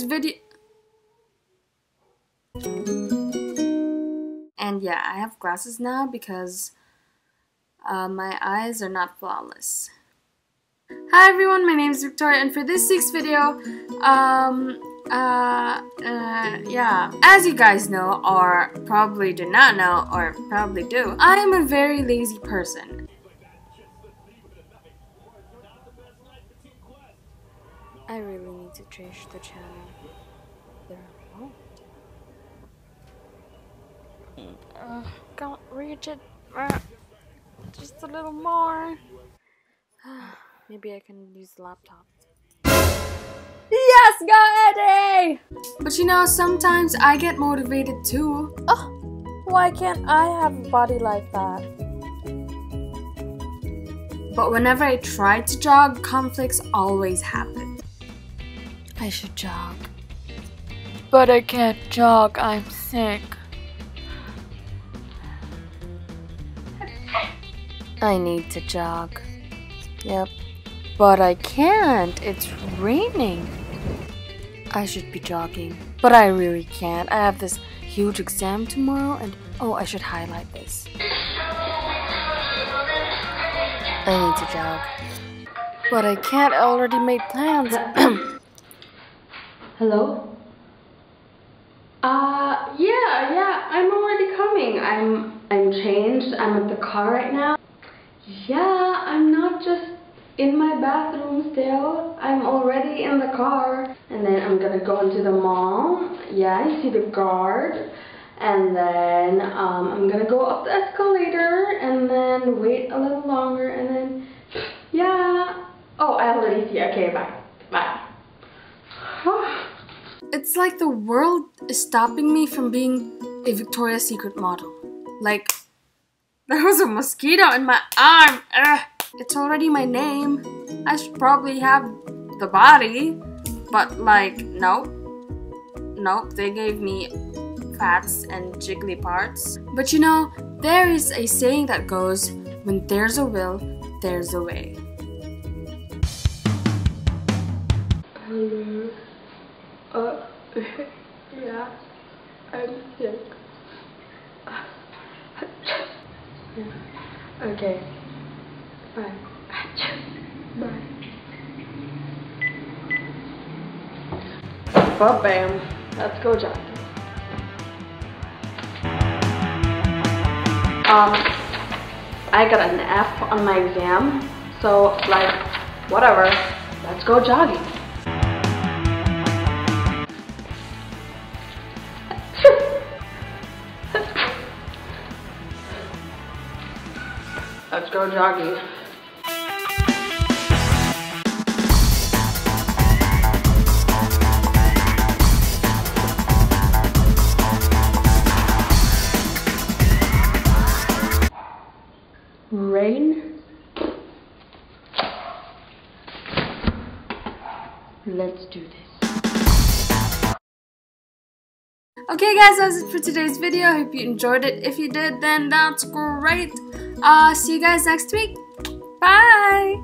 video. And yeah, I have glasses now because my eyes are not flawless. Hi everyone, my name is Victoria, and for this week's video, yeah, as you guys know, or probably do not know, or probably do, I am a very lazy person. I really need to change the channel. Can't reach it. Just a little more. Maybe I can use the laptop. Yes, go Eddie! But you know, sometimes I get motivated too. Oh, why can't I have a body like that? But whenever I try to jog, conflicts always happen. I should jog. But I can't jog, I'm sick. I need to jog. Yep. But I can't. It's raining. I should be jogging. But I really can't. I have this huge exam tomorrow and oh, I should highlight this. I need to jog. But I can't. I already made plans. Hello? Yeah, I'm already coming. I'm changed. I'm at the car right now. Yeah, I'm not just in my bathroom still. I'm already in the car. And then I'm gonna go into the mall. Yeah, I see the guard. And then I'm gonna go up the escalator and then wait a little longer and then, yeah. Oh, I already see. Okay, bye. Bye. It's like the world is stopping me from being a Victoria's Secret model. Like, there was a mosquito in my arm. Ugh. It's already my name. I should probably have the body. But like, nope. Nope, they gave me fats and jiggly parts. But you know, there is a saying that goes, when there's a will, there's a way. Yeah, I'm sick. Okay. Bye. Bye. Well, bam. Let's go jogging. I got an F on my exam, so like, whatever. Let's go jogging. Let's go jogging. Rain. Let's do this. Okay guys, that's it for today's video. I hope you enjoyed it. If you did, then that's great. See you guys next week. Bye!